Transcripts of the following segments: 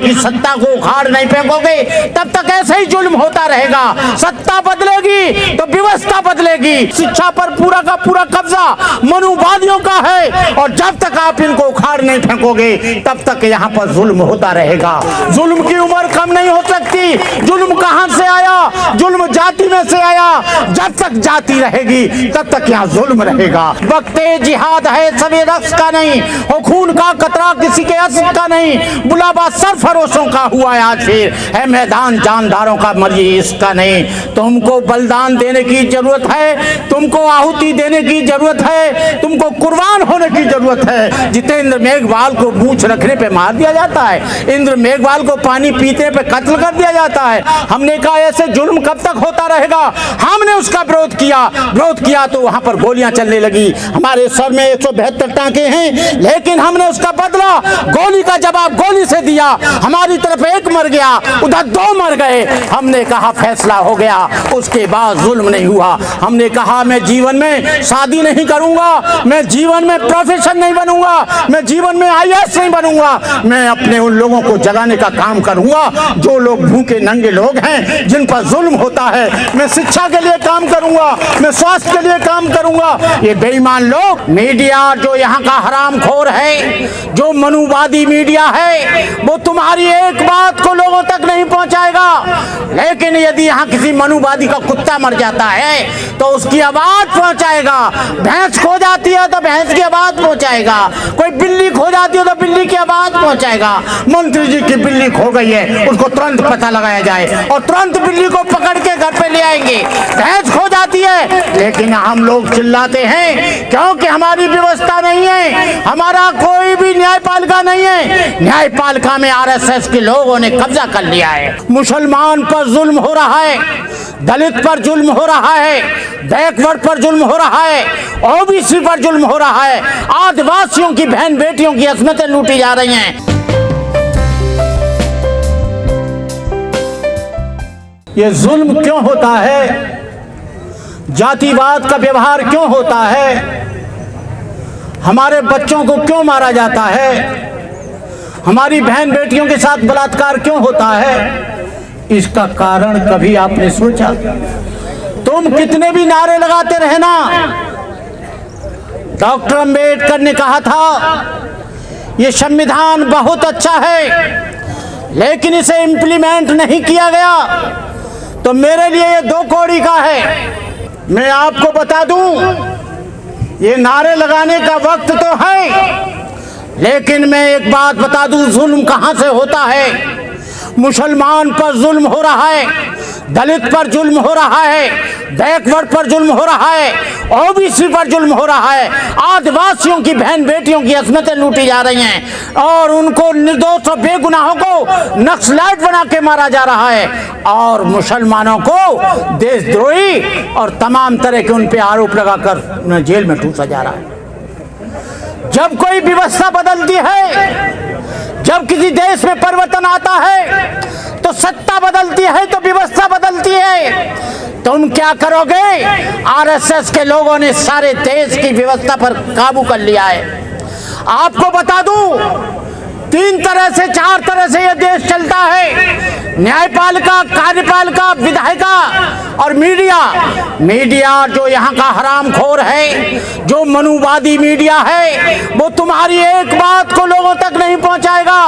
की सत्ता को उखाड़ नहीं फेंकोगे तब तक ऐसे ही जुल्म होता रहेगा। सत्ता बदलेगी तो व्यवस्था बदलेगी। शिक्षा पर पूरा का पूरा कब्जा मनुवादियों का है और जब तक आप इनको उखाड़ नहीं फेंकोगे तब तक यहाँ पर जुल्म होता रहेगा। जुल्म की उम्र कम नहीं हो सकती। जुल्म कहाँ से आया? जुल्म जाति में से आया। जब तक जाति रहेगी तब तक यहाँ जुल्म रहेगा। वक्ते जिहाद है सभी रक्स का नहीं, हो खून का कतरा किसी के अस्र का नहीं, बुलावा सरफरोशों का हुआ आज फिर, है मैदान जानदारों का मर्जी इसका नहीं। तुमको बलिदान देने की जरूरत है, तुमको आहुति देने की जरूरत है, तुमको कुर्बान होने की जरूरत है। जितेंद्र मेघवाल को मूंछ रखने पे मार दिया जाता है, इंद्र मेघवाल को पानी पीते पे कत्ल कर दिया जाता है। हमने कहा ऐसे जुल्म कब तक होता रहेगा? हमने उसका विरोध किया तो वहां पर गोलियां चलने लगी। हमारे सर में 172 टांके हैं, लेकिन हमने उसका बदला गोली का जवाब गोली से दिया। हमारी तरफ एक मर गया, उधर 2 मर गए। हमने कहा फैसला हो गया, उसके बाद जुल्म नहीं हुआ। हमने कहा मैं जीवन में शादी नहीं करूंगा, मैं जीवन में प्रोफेसर नहीं बनूंगा, मैं जीवन में IAS नहीं बनूंगा। मैं अपने उन लोगों को जगाने का काम करूंगा जो लोग भूखे नंगे लोग हैं, जिन पर जुल्म होता है। मैं शिक्षा के लिए काम करूंगा, मैं स्वास्थ्य के लिए काम करूंगा। ये बेईमान लोग, मीडिया जो यहाँ का हरामखोर है, जो मनुवादी मीडिया है, वो तुम्हारी एक बात को लोगों तक नहीं पहुंचाएगा। लेकिन यदि यहाँ किसी मनुवादी का कुत्ता मर जाता है तो उसकी आवाज पहुंचाएगा। भैंस खो जाती है तो भैंस की आवाज पहुंचाएगा। कोई बिल्ली खो जाती है तो बिल्ली की आवाज पहुंचाएगा। मंत्री जी की बिल्ली खो गई है, उसको तुरंत पता लगाया जाए और तुरंत बिल्ली को पकड़ के घर पे ले आएंगे। भैंस खो जाती है, लेकिन हम लोग चिल्लाते हैं क्योंकि हमारी व्यवस्था नहीं है, हमारा कोई भी न्यायपालिका नहीं है। न्यायपालिका में RSS के लोगों ने कब्जा कर लिया है। मुसलमान पर जुल्म हो रहा है, दलित पर जुल्म हो रहा है, बैकवर्ड पर जुल्म हो रहा है, OBC पर जुल्म हो रहा है, आदिवासियों की बहन बेटियों की अस्मतें लूटी जा रही हैं। ये जुल्म क्यों होता है? जातिवाद का व्यवहार क्यों होता है? हमारे बच्चों को क्यों मारा जाता है? हमारी बहन बेटियों के साथ बलात्कार क्यों होता है? इसका कारण कभी आपने सोचा? तुम कितने भी नारे लगाते रहे ना, डॉक्टर अंबेडकर ने कहा था ये संविधान बहुत अच्छा है, लेकिन इसे इम्प्लीमेंट नहीं किया गया तो मेरे लिए ये 2 कौड़ी का है। मैं आपको बता दूं, ये नारे लगाने का वक्त तो है, लेकिन मैं एक बात बता दूं, जुल्म कहां से होता है। मुसलमान पर जुल्म हो रहा है, दलित पर जुल्म हो रहा है, बैकवर्ड पर जुल्म हो रहा है, OBC पर जुल्म हो रहा है, आदिवासियों की बहन बेटियों की अस्मतें लूटी जा रही हैं और उनको निर्दोष और बेगुनाहों को नक्सलाइट बना के मारा जा रहा है और मुसलमानों को देशद्रोही और तमाम तरह के उन पे आरोप लगाकर उन्हें जेल में ठूसा जा रहा है। जब कोई व्यवस्था बदलती है, जब किसी देश में परिवर्तन आता है तो सत्ता बदलती है तो व्यवस्था बदलती है। तुम क्या करोगे? RSS के लोगों ने सारे देश की व्यवस्था पर काबू कर लिया है। आपको बता दूं, 3 तरह से 4 तरह से यह देश चलता है। न्यायपालिका, कार्यपालिका, विधायिका और मीडिया जो यहाँ का हरामखोर है, जो मनुवादी मीडिया है, वो तुम्हारी एक बात को लोगों तक नहीं पहुंचाएगा।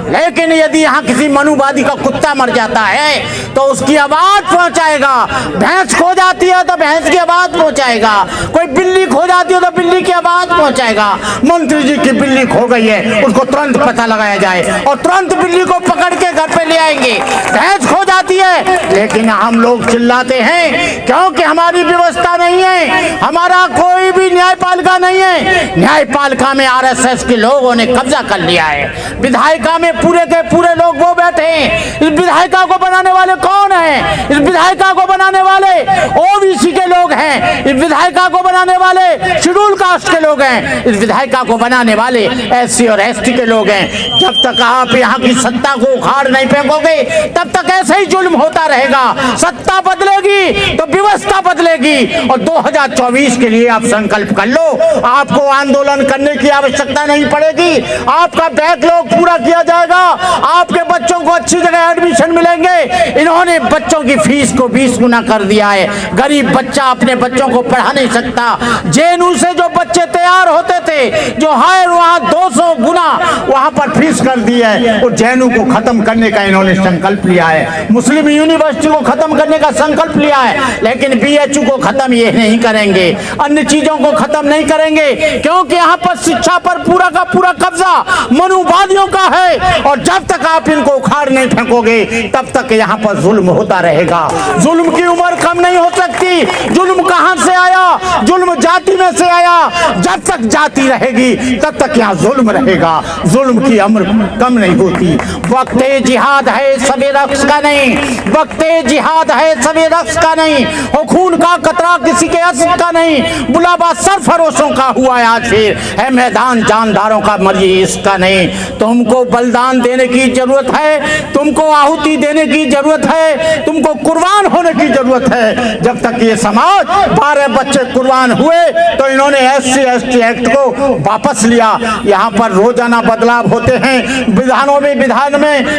लेकिन यदि यहाँ किसी मनुवादी का कुत्ता मर जाता है तो उसकी आवाज पहुंचाएगा। भैंस खो जाती है तो भैंस की आवाज पहुंचाएगा। कोई बिल्ली खो जाती है तो बिल्ली की आवाज पहुंचाएगा। मंत्री जी की बिल्ली खो गई है, उसको तुरंत पता लगाया जाए और तुरंत बिल्ली को पकड़ के घर पे ले आएंगे। भैंस खो जाती है, लेकिन हम लोग चिल्लाते हैं क्योंकि हमारी व्यवस्था नहीं है, हमारा कोई भी न्यायपालिका नहीं है। न्यायपालिका में RSS के लोगों ने कब्जा कर लिया है। विधायिका में पूरे के पूरे लोग वो बैठे हैं। इस विधायिका को बनाने वाले कौन हैं? इस विधायिका को बनाने वाले OBC के लोग हैं। इस विधायिका को बनाने वाले शेड्यूल कास्ट के लोग हैं। इस विधायिका को बनाने वाले SC और ST के लोग हैं। जब तक आप यहाँ की सत्ता को उखाड़ नहीं फेंकोगे तब तक ऐसे ही जुल्म होता रहेगा। सत्ता बदलेगी तो व्यवस्था बदलेगी। और 2024 के लिए आप संकल्प कर लो, आपको आंदोलन करने की आवश्यकता नहीं पड़ेगी। आपका बैकलॉग पूरा किया जाएगा, आपके बच्चों को अच्छी जगह एडमिशन मिलेंगे। इन्होंने बच्चों की फीस को 20 गुना कर दिया है। गरीब बच्चा अपने बच्चों को पढ़ा नहीं सकता। जेएनयू से जो बच्चे तैयार होते थे, जो हायर वहां 200 गुना वहां पर फीस कर दी है। और जेएनयू को खत्म करने का इन्होंने संकल्प लिया है। मुस्लिम यूनिवर्सिटी को खत्म करने का संकल्प लिया है, लेकिन बीएचयू को खत्म ये नहीं करेंगे, अन्य चीजों को खत्म नहीं करेंगे, क्योंकि यहाँ पर शिक्षा पर पूरा का पूरा कब्जा मनुवादियों का है। और जब तक आप इनको उखाड़ नहीं फेंकोगे तब तक यहाँ पर जुल्म होता रहेगा। जुल्म की उम्र कम नहीं हो सकती। जुल्म कहां से आया? जुल्म जाति में से आया। जब तक जाति रहेगी तब तक यहाँ जुल्म रहेगा। जुल्म की उम्र कम नहीं होती। वक्ते जिहाद है सबे रक्स का नहीं, वक्ते जिहाद है सबे रक्स का नहीं, हो खून का कतरा किसी के अस्क का नहीं, बुलावा सरफरोशों का हुआ आज फिर है मैदान जानदारों का मर्जी इसका नहीं। तुमको बलिदान देने की जरूरत है, तुमको आहुति देने की जरूरत है, तुमको कुर्बान होने की जरूरत है। जब तक ये समाज 12 बच्चे कुर्बान हुए तो इन्होंने SC/ST एक्ट को वापस लिया। यहाँ पर रोजाना बदलाव होते हैं।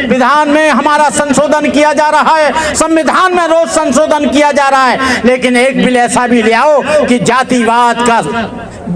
विधान में हमारा संशोधन किया जा रहा है, संविधान में रोज संशोधन किया जा रहा है, लेकिन एक बिल ऐसा भी ले आओ कि जातिवाद का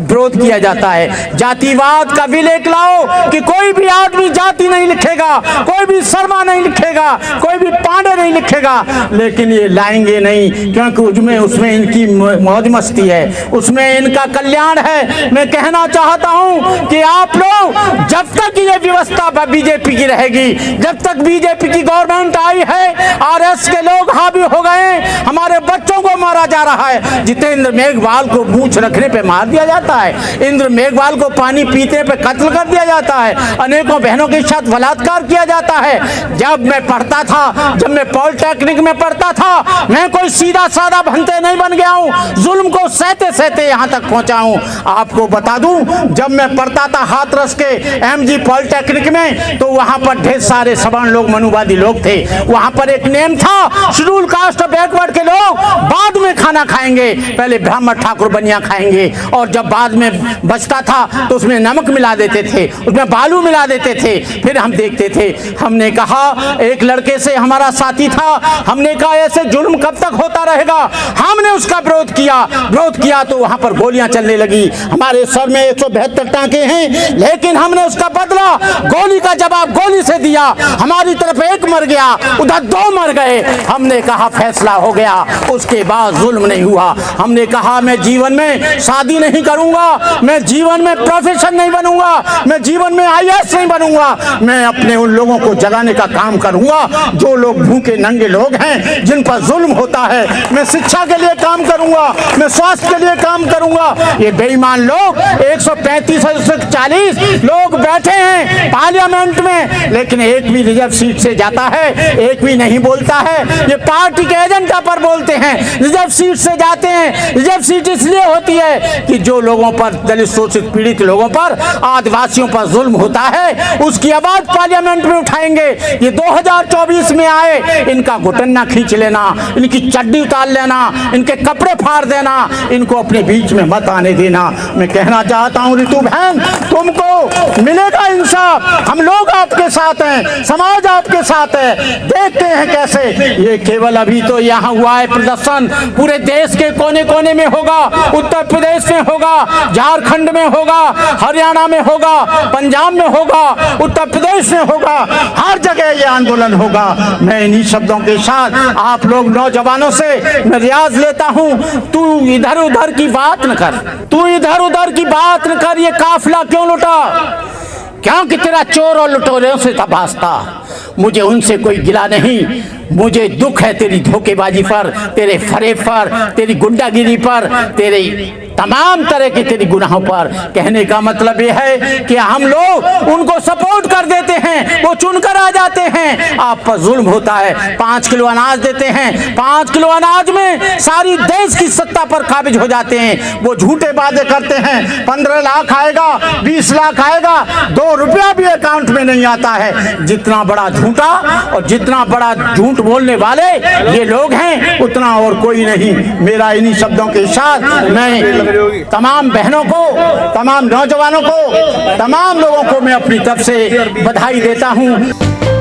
विरोध किया जाता है। जातिवाद का बिल एक लाओ कि कोई भी आदमी जाति नहीं लिखेगा, कोई भी शर्मा नहीं लिखेगा, कोई भी पांडे नहीं लिखेगा, लेकिन ये लाएंगे नहीं, क्योंकि उसमें इनकी मौज मस्ती है, उसमें इनका कल्याण है। मैं कहना चाहता हूं कि आप लोग जब तक ये व्यवस्था बीजेपी की रहेगी, जब तक बीजेपी की गवर्नमेंट आई है, RS के लोग हावी हो गए, हमारे बच्चों को मारा जा रहा है। जितेंद्र मेघवाल को मूंछ रखने पे मार दिया जाता है, इंद्र मेघवाल को पानी पीते पे कत्ल कर दिया जाता है, अनेकों बहनों के साथ बलात्कार किया जाता है। जब मैं पढ़ता था, जब मैं पॉलिटेक्निक में पढ़ता था, मैं कोई सीधा साधा भंते नहीं बन गया हूँ, जुल्म को सहते सहते यहाँ तक पहुँचा हूँ। आपको बता दूं, जब मैं पढ़ता था हाथरस के MG पॉलिटेक्निक में, तो वहाँ पर ढेर सारे सवर्ण लोग, मनुवादी लोग थे। वहाँ पर एक नेम था, शेड्यूल कास्ट बैकवर्ड के लोग बाद में खाना खाएंगे, पहले ब्राह्मण ठाकुर बनिया खाएंगे, और जब बाद में बचता था तो उसमें नमक मिला देते थे, उसमें बालू मिला देते थे। फिर हम देखते थे, हमने कहा, एक लड़के से हमारा साथी था, हमने कहा ऐसे जुल्म कब तक होता रहेगा। हमने उसका विरोध किया तो वहां पर गोलियां चलने लगी। हमारे सर में 172 टांके हैं, लेकिन हमने उसका बदला गोली का जवाब गोली से दिया। हमारी तरफ एक मर गया, उधर 2 मर गए। हमने कहा फैसला हो गया, उसके बाद जुल्म नहीं हुआ। हमने कहा मैं जीवन में शादी नहीं करूंगा, मैं जीवन में प्रोफेसर नहीं बनूंगा, मैं जीवन में IAS नहीं बनूंगा, मैं अपने उन लोगों को जगाने का काम करूंगा जो लोग भूखे नंगे लोग हैं, जिन पर जुल्म होता है। मैं शिक्षा के लिए काम करूंगा, मैं स्वास्थ्य के लिए काम करूंगा। ये बेईमान लोग 135 से 140 लोग बैठे हैं पार्लियामेंट में, लेकिन एक भी रिजर्व सीट से जाता है, एक भी नहीं बोलता है। ये पार्टी के एजेंडा पर बोलते हैं, रिजर्व सीट से जाते हैं। रिजर्व सीट इसलिए होती है कि जो लोगों पर, दलित शोषित पीड़ित लोगों पर, आदिवासियों पर जुल्म होता है, उसकी आवाज पार्लियामेंट में उठाएंगे। ये 2024 में आए, इनका घुटना खींच लेना, इनकी चड्डी उतार लेना, इनके कपड़े फाड़ देना, इनको अपने बीच में मत आने देना। मैं कहना चाहता हूं रितु बहन, तुमको मिलेगा इंसाफ। हम लोग आपके साथ हैं, समाज आपके साथ है। देखते हैं कैसे ये केवल अभी तो यहाँ हुआ है प्रदर्शन, पूरे देश के कोने कोने में होगा, उत्तर प्रदेश में होगा, झारखंड में होगा, हरियाणा में होगा, पंजाब में होगा, उत्तर प्रदेश में होगा, हर जगह ये आंदोलन होगा। मैं इन्हीं शब्दों के साथ आप लोग नौजवानों से मैं रियाज लेता हूं, तू इधर उधर की बात न कर, तू इधर उधर की बात न कर। ये काफिला क्यों लुटा? क्योंकि तेरा चोर और लुटेरों से था वास्ता। मुझे उनसे कोई गिला नहीं, मुझे दुख है तेरी धोखेबाजी पर, तेरे फरेब पर, तेरी गुंडागिरी पर, तेरे तमाम तरह के तेरी गुनाहों पर। कहने का मतलब यह है कि हम लोग उनको सपोर्ट कर देते हैं, वो चुनकर आ जाते हैं। आप पर जुल्म होता है, 5 किलो अनाज देते हैं, 5 किलो अनाज में सारी देश की सत्ता पर काबिज हो जाते हैं। वो झूठे वादे करते हैं, 15 लाख आएगा, 20 लाख आएगा, 2 रुपया भी अकाउंट में नहीं आता है। जितना बड़ा झूठ झूठा और जितना बड़ा झूठ बोलने वाले ये लोग हैं उतना और कोई नहीं। मेरा इन्हीं शब्दों के साथ मैं तमाम बहनों को, तमाम नौजवानों को, तमाम लोगों को मैं अपनी तरफ से बधाई देता हूं।